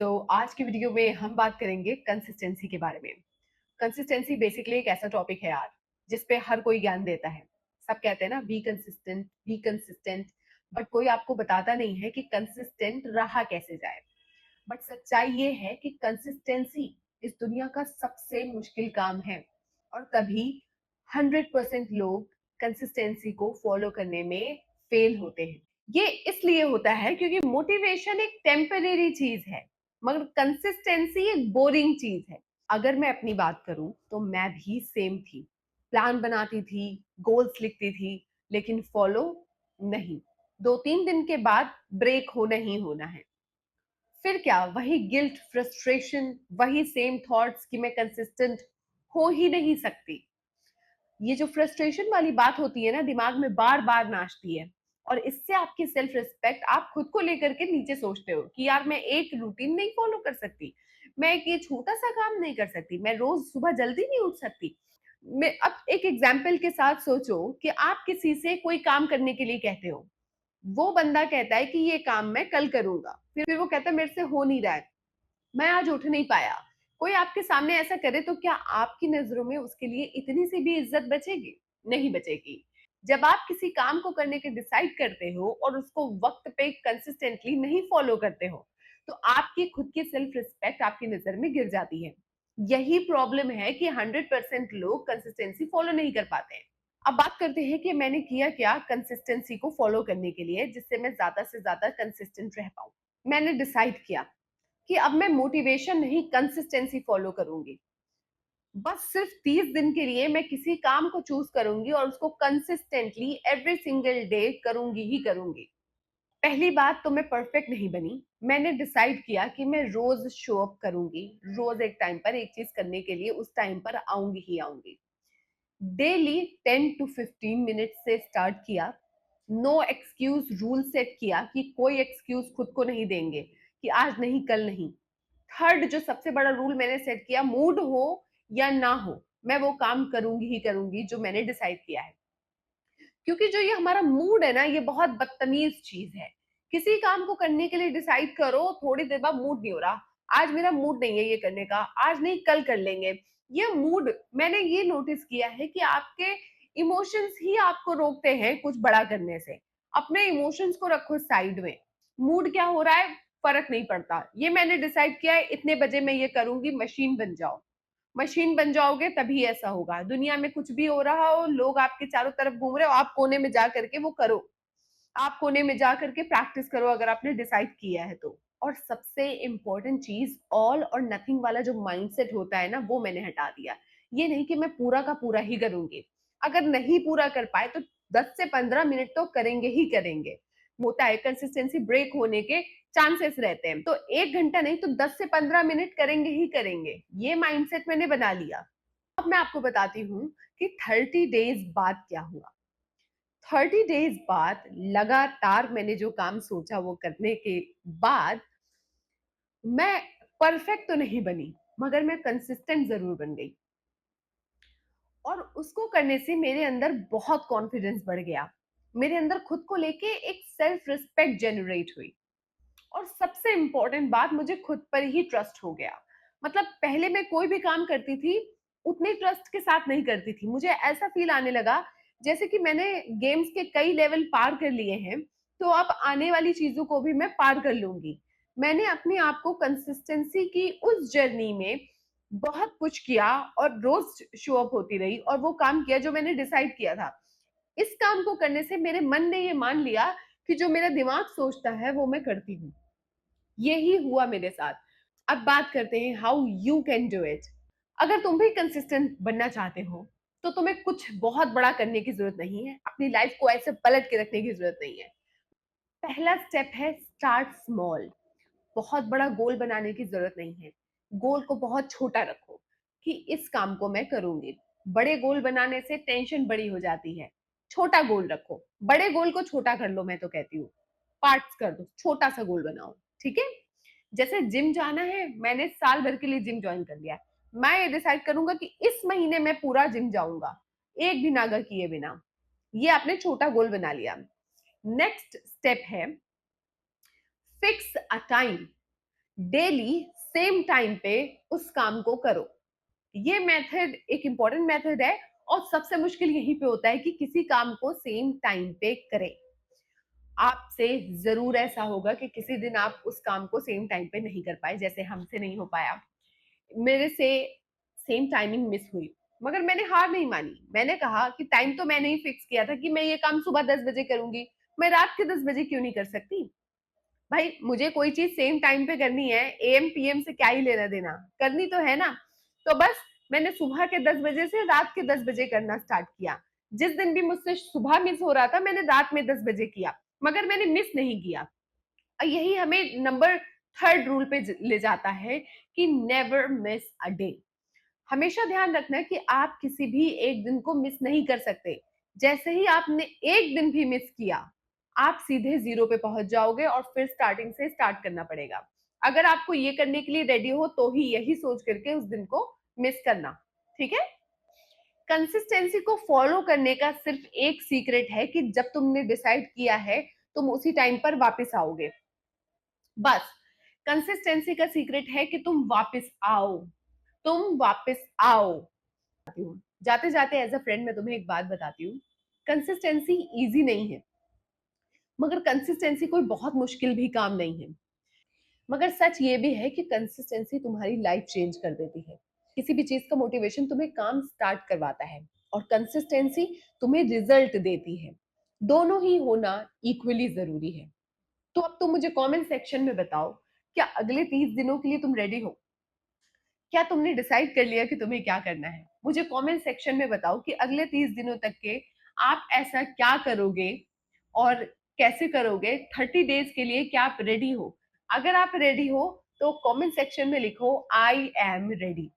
तो आज की वीडियो में हम बात करेंगे कंसिस्टेंसी के बारे में। कंसिस्टेंसी बेसिकली एक ऐसा टॉपिक है यार, जिस पे हर कोई ज्ञान देता है। सब कहते हैं ना, बी कंसिस्टेंट, बट कोई आपको बताता नहीं है कि कंसिस्टेंट रहा कैसे जाए। बट सच्चाई ये है कि कंसिस्टेंसी इस दुनिया का सबसे मुश्किल काम है, और कभी 100% लोग कंसिस्टेंसी को फॉलो करने में फेल होते हैं। ये इसलिए होता है क्योंकि मोटिवेशन एक टेम्परेरी चीज है, मगर कंसिस्टेंसी एक बोरिंग चीज है। अगर मैं अपनी बात करूं तो मैं भी सेम थी। प्लान बनाती थी, गोल्स लिखती थी, लेकिन फॉलो नहीं। 2-3 दिन के बाद ब्रेक होना ही होना है। फिर क्या, वही गिल्ट, फ्रस्ट्रेशन, वही सेम थॉट्स कि मैं कंसिस्टेंट हो ही नहीं सकती। ये जो फ्रस्ट्रेशन वाली बात होती है ना, दिमाग में बार बार नाचती है, और इससे आपकी सेल्फ रिस्पेक्ट, आप खुद को लेकर के नीचे सोचते हो कि यार मैं एक रूटीन नहीं फॉलो कर सकती, मैं एक ये छोटा सा काम नहीं कर सकती, मैं रोज सुबह जल्दी नहीं उठ सकती। मैं अब एक एग्जाम्पल के साथ सोचो कि आप किसी से कोई काम करने के लिए कहते हो। वो बंदा कहता है कि ये काम मैं कल करूंगा, फिर वो कहता है मेरे से हो नहीं रहा है, मैं आज उठ नहीं पाया। कोई आपके सामने ऐसा करे तो क्या आपकी नजरों में उसके लिए इतनी सी भी इज्जत बचेगी? नहीं बचेगी। जब आप किसी काम को करने के डिसाइड करते हो और उसको वक्त पे कंसिस्टेंटली नहीं फॉलो करते हो, तो आपकी खुद की सेल्फ रिस्पेक्ट आपकी नजर में गिर जाती है। यही प्रॉब्लम है कि 100% लोग कंसिस्टेंसी फॉलो नहीं कर पाते हैं। अब बात करते हैं कि मैंने किया क्या कंसिस्टेंसी को फॉलो करने के लिए, जिससे मैं ज्यादा से ज्यादा कंसिस्टेंट रह पाऊं। मैंने डिसाइड किया कि अब मैं मोटिवेशन नहीं, कंसिस्टेंसी फॉलो करूंगी। बस सिर्फ 30 दिन के लिए मैं किसी काम को चूज करूंगी और उसको कंसिस्टेंटली एवरी सिंगल डे करूंगी ही करूंगी। पहली बात तो, मैं परफेक्ट नहीं बनी। मैंने डिसाइड किया कि मैं रोज शो अप करूंगी, रोज एक टाइम पर एक चीज करने के लिए उस टाइम पर आऊंगी ही आऊंगी। डेली 10 to 15 मिनट से स्टार्ट किया। नो एक्सक्यूज रूल सेट किया कि कोई एक्सक्यूज खुद को नहीं देंगे कि आज नहीं कल नहीं। थर्ड जो सबसे बड़ा रूल मैंने सेट किया, मूड हो या ना हो, मैं वो काम करूंगी ही करूंगी जो मैंने डिसाइड किया है। क्योंकि जो ये हमारा मूड है ना, ये बहुत बदतमीज चीज है। किसी काम को करने के लिए डिसाइड करो, थोड़ी देर बाद मूड नहीं हो रहा, आज मेरा मूड नहीं है ये करने का, आज नहीं कल कर लेंगे। ये मूड, मैंने ये नोटिस किया है कि आपके इमोशंस ही आपको रोकते हैं कुछ बड़ा करने से। अपने इमोशंस को रखो साइड में। मूड क्या हो रहा है फर्क नहीं पड़ता, ये मैंने डिसाइड किया है इतने बजे मैं ये करूंगी, मशीन बन जाओ। मशीन बन जाओगे तभी ऐसा होगा। दुनिया में कुछ भी हो रहा हो, लोग आपके चारों तरफ घूम रहे हो, आप कोने में जा करके वो करो। आप कोने में जा करके प्रैक्टिस करो अगर आपने डिसाइड किया है तो। और सबसे इंपॉर्टेंट चीज, ऑल और नथिंग वाला जो माइंडसेट होता है ना, वो मैंने हटा दिया। ये नहीं कि मैं पूरा का पूरा ही करूंगी। अगर नहीं पूरा कर पाए तो 10 से 15 मिनट तो करेंगे ही करेंगे। होता है कंसिस्टेंसी ब्रेक होने के चांसेस रहते हैं, तो 1 घंटा नहीं तो 10 से 15 मिनट करेंगे ही करेंगे। ये माइंडसेट मैंने बना लिया। अब मैं आपको बताती हूँ कि 30 डेज बाद क्या हुआ। 30 डेज बाद लगातार मैंने जो काम सोचा वो करने के बाद, मैं परफेक्ट तो नहीं बनी, मगर मैं कंसिस्टेंट जरूर बन गई। और उसको करने से मेरे अंदर बहुत कॉन्फिडेंस बढ़ गया। मेरे अंदर खुद को लेके एक सेल्फ रिस्पेक्ट जनरेट हुई। और सबसे इंपॉर्टेंट बात, मुझे खुद पर ही ट्रस्ट हो गया। मतलब पहले मैं कोई भी काम करती थी, उतने ट्रस्ट के साथ नहीं करती थी। मुझे ऐसा फील आने लगा जैसे कि मैंने गेम्स के कई लेवल पार कर लिए हैं, तो अब आने वाली चीजों को भी मैं पार कर लूंगी। मैंने अपने आप को कंसिस्टेंसी की उस जर्नी में बहुत कुछ किया, और रोज शो अप होती रही और वो काम किया जो मैंने डिसाइड किया था। इस काम को करने से मेरे मन ने ये मान लिया कि जो मेरा दिमाग सोचता है वो मैं करती हूँ। यही हुआ मेरे साथ। अब बात करते हैं how you can do it. अगर तुम भी कंसिस्टेंट बनना चाहते हो, तो तुम्हें कुछ बहुत बड़ा करने की जरूरत नहीं है, अपनी लाइफ को ऐसे पलट के रखने की जरूरत नहीं है। पहला स्टेप है स्टार्ट स्मॉल। बहुत बड़ा गोल बनाने की जरूरत नहीं है। गोल को बहुत छोटा रखो कि इस काम को मैं करूंगी। बड़े गोल बनाने से टेंशन बड़ी हो जाती है। छोटा गोल रखो, बड़े गोल को छोटा कर लो, मैं तो कहती हूँ पार्ट्स कर दो, छोटा सा गोल बनाओ। ठीक है? जैसे जिम जाना है, मैंने साल भर के लिए जिम ज्वाइन कर लिया है। मैं ये डिसाइड करूंगा कि इस महीने मैं पूरा जिम जाऊंगा, एक भी नागा किए बिना। ये आपने छोटा गोल बना लिया। नेक्स्ट स्टेप है fix a time. Daily same time पे उस काम को करो। ये मेथड एक इंपॉर्टेंट मेथड है, और सबसे मुश्किल यहीं पे होता है कि किसी काम को सेम टाइम पे करें। आपसे जरूर ऐसा होगा कि किसी दिन आप उस काम को सेम टाइम पे नहीं कर पाए, जैसे हमसे नहीं हो पाया। मेरे से सेम टाइमिंग मिस हुई, मगर मैंने हार नहीं मानी। मैंने कहा कि टाइम तो मैंने ही फिक्स किया था कि मैं ये काम सुबह 10 बजे करूंगी, मैं रात के 10 बजे क्यों नहीं कर सकती? भाई मुझे कोई चीज सेम टाइम पे करनी है, एएम पीएम से क्या ही लेना देना, करनी तो है ना। तो बस मैंने सुबह के 10 बजे से रात के 10 बजे करना स्टार्ट किया। जिस दिन भी मुझसे सुबह मिस हो रहा था, मैंने रात में 10 बजे किया, मगर मैंने मिस नहीं किया। और यही हमें नंबर थर्ड रूल पे ले जाता है कि नेवर मिस अ डे। हमेशा ध्यान रखना कि आप किसी भी एक दिन को मिस नहीं कर सकते। जैसे ही आपने एक दिन भी मिस किया, आप सीधे जीरो पे पहुंच जाओगे और फिर स्टार्टिंग से स्टार्ट करना पड़ेगा। अगर आपको ये करने के लिए रेडी हो तो ही यही सोच करके उस दिन को मिस करना। ठीक है। कंसिस्टेंसी को फॉलो करने का सिर्फ एक सीक्रेट है कि जब तुमने डिसाइड किया है, तुम उसी टाइम पर वापस आओगे। बस कंसिस्टेंसी का सीक्रेट है कि तुम वापस आओ, तुम वापस आओ। जाते जाते एज अ फ्रेंड मैं तुम्हें एक बात बताती हूँ। कंसिस्टेंसी इजी नहीं है, मगर कंसिस्टेंसी कोई बहुत मुश्किल भी काम नहीं है। मगर सच ये भी है कि कंसिस्टेंसी तुम्हारी लाइफ चेंज कर देती है। किसी भी चीज का मोटिवेशन तुम्हें काम स्टार्ट करवाता है, और कंसिस्टेंसी तुम्हें रिजल्ट देती है। दोनों ही होना इक्वली जरूरी है। तो अब तुम मुझे कमेंट सेक्शन में बताओ, क्या अगले 30 दिनों के लिए तुम रेडी हो? क्या तुमने डिसाइड कर लिया कि तुम्हें क्या करना है? मुझे कमेंट सेक्शन में बताओ कि अगले 30 दिनों तक के आप ऐसा क्या करोगे, और कैसे करोगे। 30 डेज के लिए क्या आप रेडी हो? अगर आप रेडी हो तो कमेंट सेक्शन में लिखो आई एम रेडी।